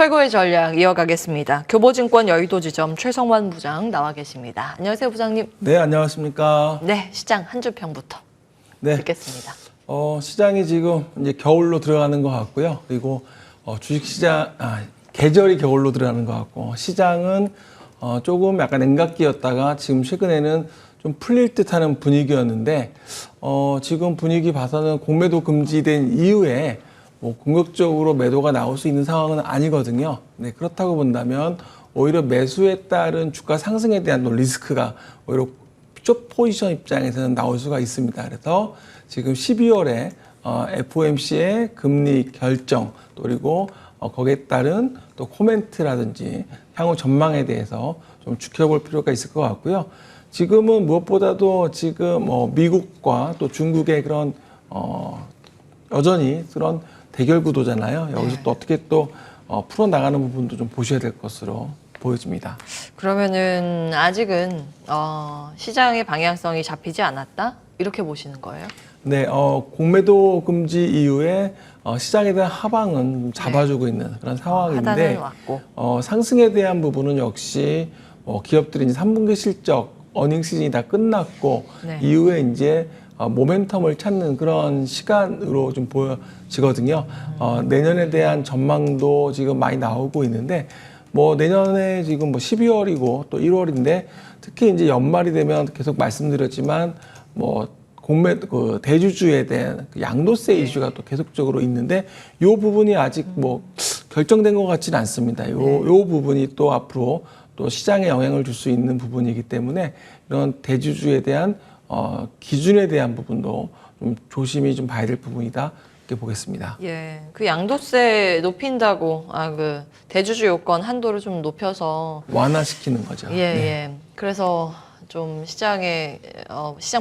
최고의 전략 이어가겠습니다. 교보증권 여의도지점 최성환 부장 나와 계십니다. 안녕하세요, 부장님. 네, 안녕하십니까. 네, 시장 한 주 평부터 듣겠습니다. 시장이 지금 이제 겨울로 들어가는 것 같고요. 그리고 주식시장 계절이 겨울로 들어가는 것 같고 시장은 조금 약간 냉각기였다가 지금 최근에는 좀 풀릴 듯하는 분위기였는데 지금 분위기 봐서는 공매도 금지된 이후에 뭐 공격적으로 매도가 나올 수 있는 상황은 아니거든요. 네, 그렇다고 본다면 오히려 매수에 따른 주가 상승에 대한 리스크가 오히려 숏 포지션 입장에서는 나올 수가 있습니다. 그래서 지금 12월에 FOMC의 금리 결정 그리고 거기에 따른 또 코멘트라든지 향후 전망에 대해서 좀 지켜볼 필요가 있을 것 같고요. 지금은 무엇보다도 지금 미국과 또 중국의 그런 여전히 그런 대결 구도잖아요. 여기서 또 어떻게 또 풀어나가는 부분도 좀 보셔야 될 것으로 보여집니다. 그러면은 아직은 시장의 방향성이 잡히지 않았다? 이렇게 보시는 거예요? 네, 공매도 금지 이후에 시장에 대한 하방은 잡아주고 있는 그런 상황인데 하단은 왔고. 상승에 대한 부분은 역시 기업들이 이제 3분기 실적, 어닝 시즌이 다 끝났고 이후에 이제 모멘텀을 찾는 그런 시간으로 좀 보여지거든요. 내년에 대한 전망도 지금 많이 나오고 있는데 내년에 지금 12월이고 또 1월인데 특히 이제 연말이 되면 계속 말씀드렸지만 대주주에 대한 양도세 이슈가 또 계속적으로 있는데 이 부분이 아직 결정된 것 같지는 않습니다. 요 부분이 또 앞으로 또 시장에 영향을 줄 수 있는 부분이기 때문에 이런 대주주에 대한 기준에 대한 부분도 좀 조심히 좀 봐야 될 부분이다 이렇게 보겠습니다. 예, 그 양도세 높인다고 그 대주주 요건 한도를 좀 높여서 완화시키는 거죠. 예. 그래서 좀 시장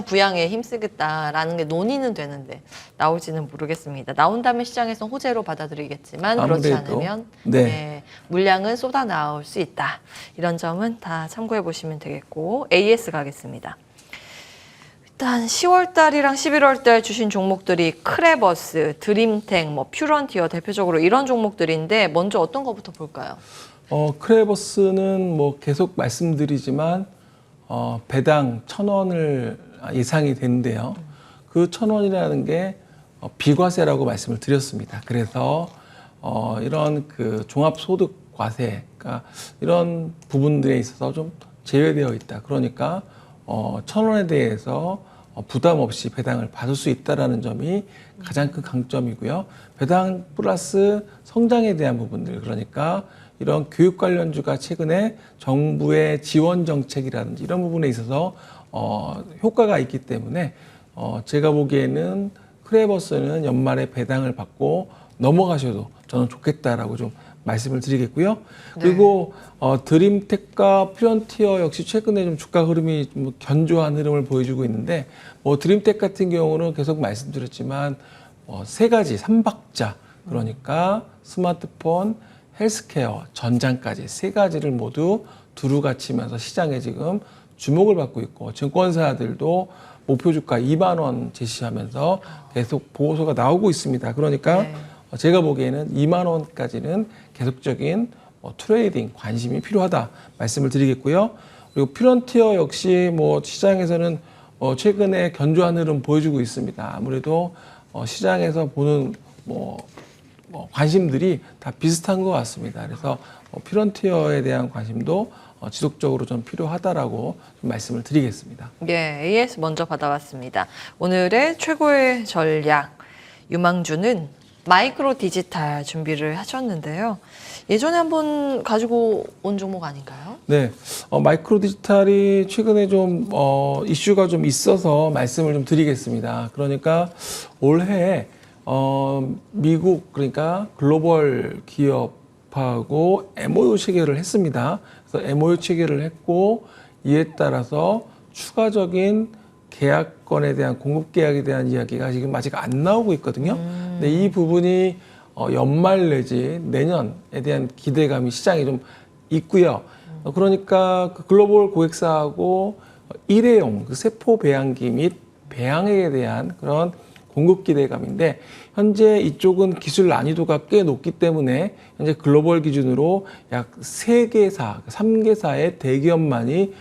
부양에 힘쓰겠다라는 게 논의는 되는데 나올지는 모르겠습니다. 나온다면 시장에서 호재로 받아들이겠지만 그렇지 않으면 물량은 쏟아 나올 수 있다. 이런 점은 다 참고해 보시면 되겠고 AS 가겠습니다. 일단 10월 달이랑 11월 달 주신 종목들이 크레버스, 드림텍, 퓨런티어 대표적으로 이런 종목들인데 먼저 어떤 거부터 볼까요? 크레버스는 계속 말씀드리지만 배당 1,000원을 예상이 되는데요. 그 1,000원이라는 게 비과세라고 말씀을 드렸습니다. 그래서 이런 그 종합소득과세, 그러니까 이런 부분들에 있어서 좀 제외되어 있다. 그러니까 1,000원에 대해서 부담 없이 배당을 받을 수 있다는 점이 가장 큰 강점이고요. 배당 플러스 성장에 대한 부분들, 그러니까 이런 교육 관련주가 최근에 정부의 지원 정책이라든지 이런 부분에 있어서 효과가 있기 때문에 제가 보기에는 크레버스는 연말에 배당을 받고 넘어가셔도 저는 좋겠다라고 좀 말씀을 드리겠고요. 그리고 드림텍과 퓨런티어 역시 최근에 좀 주가 흐름이 좀 견조한 흐름을 보여주고 있는데 드림텍 같은 경우는 계속 말씀드렸지만 세 가지 3박자 그러니까 스마트폰, 헬스케어, 전장까지 세 가지를 모두 두루 갖추면서 시장에 지금 주목을 받고 있고 증권사들도 목표 주가 2만 원 제시하면서 계속 보고서가 나오고 있습니다. 그러니까 제가 보기에는 2만 원까지는 계속적인 트레이딩 관심이 필요하다 말씀을 드리겠고요. 그리고 퓨런티어 역시 시장에서는 최근에 견조한 흐름 보여주고 있습니다. 아무래도 시장에서 보는 관심들이 다 비슷한 것 같습니다. 그래서 퓨런티어에 대한 관심도 지속적으로 좀 필요하다라고 좀 말씀을 드리겠습니다. 예, AS 먼저 받아왔습니다. 오늘의 최고의 전략 유망주는 마이크로 디지털 준비를 하셨는데요. 예전에 한번 가지고 온 종목 아닌가요? 네, 마이크로 디지털이 최근에 좀 이슈가 좀 있어서 말씀을 좀 드리겠습니다. 그러니까 올해 미국 그러니까 글로벌 기업하고 MOU 체결을 했습니다. 그래서 MOU 체결을 했고 이에 따라서 추가적인 계약권에 대한 공급 계약에 대한 이야기가 지금 아직 안 나오고 있거든요. 근데 이 부분이 연말 내지 내년에 대한 기대감이 시장에 좀 있고요. 그러니까 그 글로벌 고객사하고 일회용 그 세포 배양기 및 배양액에 대한 그런 공급 기대감인데 현재 이쪽은 기술 난이도가 꽤 높기 때문에 현재 글로벌 기준으로 약 3개사, 3개사의 대기업만이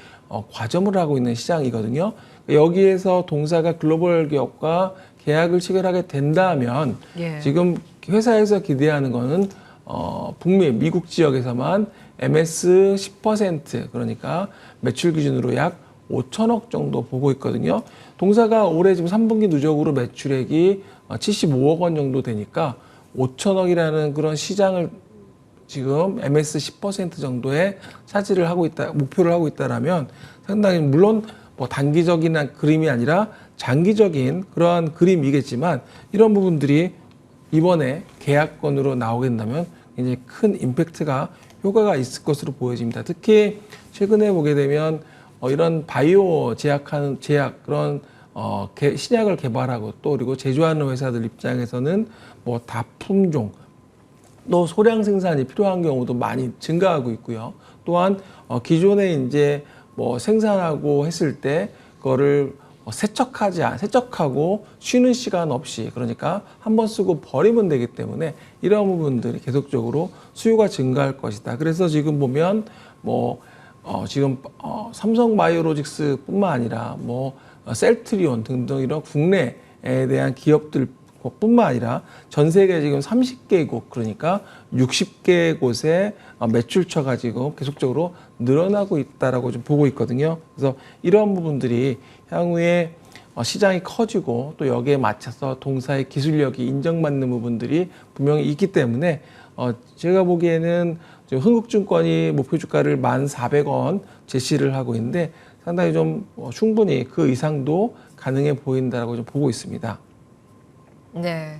과점을 하고 있는 시장이거든요. 여기에서 동사가 글로벌 기업과 계약을 체결하게 된다면 예. 지금 회사에서 기대하는 거는 북미, 미국 지역에서만 MS 10% 그러니까 매출 기준으로 약 5천억 정도 보고 있거든요. 동사가 올해 지금 3분기 누적으로 매출액이 75억 원 정도 되니까 5천억이라는 그런 시장을 지금 MS 10% 정도의 차지를 하고 있다, 목표를 하고 있다라면 상당히 물론 뭐 단기적인 그림이 아니라 장기적인 그러한 그림이겠지만 이런 부분들이 이번에 계약건으로 나오게 된다면 굉장히 큰 임팩트가 효과가 있을 것으로 보여집니다. 특히 최근에 보게 되면 이런 바이오 제약 그런 신약을 개발하고 또 그리고 제조하는 회사들 입장에서는 뭐 다품종 또 소량 생산이 필요한 경우도 많이 증가하고 있고요. 또한 기존에 이제 뭐 생산하고 했을 때 그거를 세척하고 쉬는 시간 없이 그러니까 한번 쓰고 버리면 되기 때문에 이런 부분들이 계속적으로 수요가 증가할 것이다. 그래서 지금 보면 뭐 지금 삼성바이오로직스뿐만 아니라 뭐 셀트리온 등등 이런 국내에 대한 기업들 뿐만 아니라 전 세계 지금 30개국 그러니까 60개 곳의 매출처가 지금 계속적으로 늘어나고 있다라고 좀 보고 있거든요. 그래서 이런 부분들이 향후에 시장이 커지고 또 여기에 맞춰서 동사의 기술력이 인정받는 부분들이 분명히 있기 때문에 제가 보기에는 지금 흥국증권이 목표 주가를 1,400원 제시를 하고 있는데 상당히 좀 충분히 그 이상도 가능해 보인다라고 좀 보고 있습니다. 네.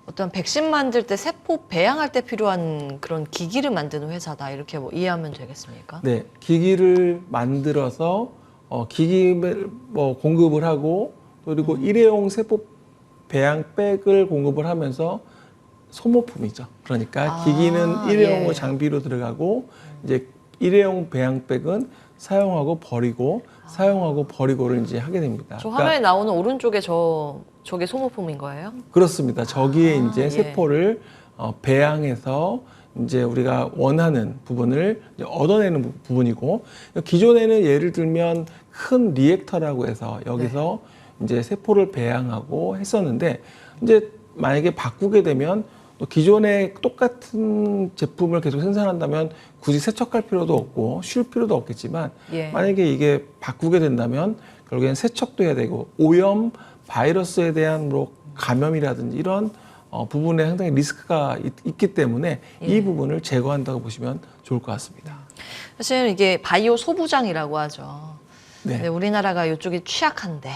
어떤 백신 만들 때 세포 배양할 때 필요한 그런 기기를 만드는 회사다. 이렇게 뭐 이해하면 되겠습니까? 네. 기기를 만들어서 기기를 공급을 하고 그리고 일회용 세포 배양백을 공급을 하면서 소모품이죠. 그러니까 기기는 일회용 장비로 들어가고 이제 일회용 배양백은 사용하고 버리고 사용하고 버리고를 이제 하게 됩니다. 저 화면에 나오는 오른쪽에 저게 소모품인 거예요? 그렇습니다. 저기에 이제 예. 세포를 배양해서 이제 우리가 원하는 부분을 이제 얻어내는 부분이고 기존에는 예를 들면 큰 리액터라고 해서 여기서 이제 세포를 배양하고 했었는데 이제 만약에 바꾸게 되면 또 기존에 똑같은 제품을 계속 생산한다면 굳이 세척할 필요도 없고 쉴 필요도 없겠지만 만약에 이게 바꾸게 된다면 결국엔 세척도 해야 되고 오염, 바이러스에 대한 뭐 감염이라든지 이런 부분에 상당히 리스크가 있기 때문에 이 부분을 제거한다고 보시면 좋을 것 같습니다. 사실 이게 바이오 소부장이라고 하죠. 네. 근데 우리나라가 이쪽이 취약한데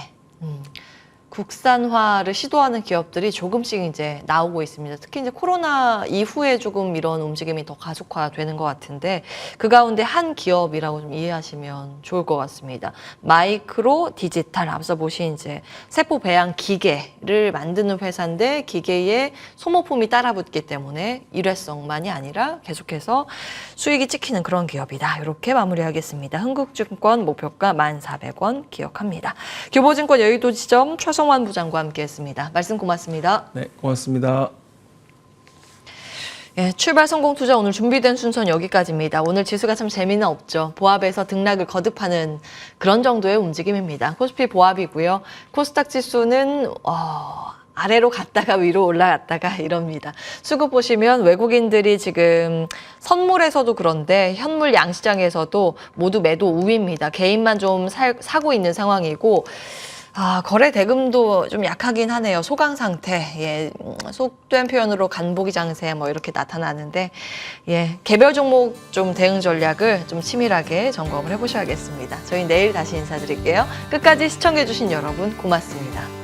국산화를 시도하는 기업들이 조금씩 이제 나오고 있습니다. 특히 이제 코로나 이후에 조금 이런 움직임이 더 가속화되는 것 같은데 그 가운데 한 기업이라고 좀 이해하시면 좋을 것 같습니다. 마이크로 디지털 앞서 보신 이제 세포 배양 기계를 만드는 회사인데 기계에 소모품이 따라붙기 때문에 일회성만이 아니라 계속해서 수익이 찍히는 그런 기업이다. 이렇게 마무리하겠습니다. 흥국증권 목표가 1,400원 기억합니다. 교보증권 여의도지점 최성환 부장과 함께했습니다. 말씀 고맙습니다. 네, 고맙습니다. 예, 출발 성공 투자 오늘 준비된 순서는 여기까지입니다. 오늘 지수가 참 재미는 없죠. 보합에서 등락을 거듭하는 그런 정도의 움직임입니다. 코스피 보합이고요. 코스닥 지수는 아래로 갔다가 위로 올라갔다가 이럽니다. 수급 보시면 외국인들이 지금 선물에서도 그런데 현물 양시장에서도 모두 매도 우위입니다. 개인만 좀 사고 있는 상황이고 거래 대금도 좀 약하긴 하네요. 소강 상태. 예, 속된 표현으로 간보기 장세 뭐 이렇게 나타나는데 예, 개별 종목 좀 대응 전략을 좀 치밀하게 점검을 해보셔야겠습니다. 저희 내일 다시 인사드릴게요. 끝까지 시청해주신 여러분 고맙습니다.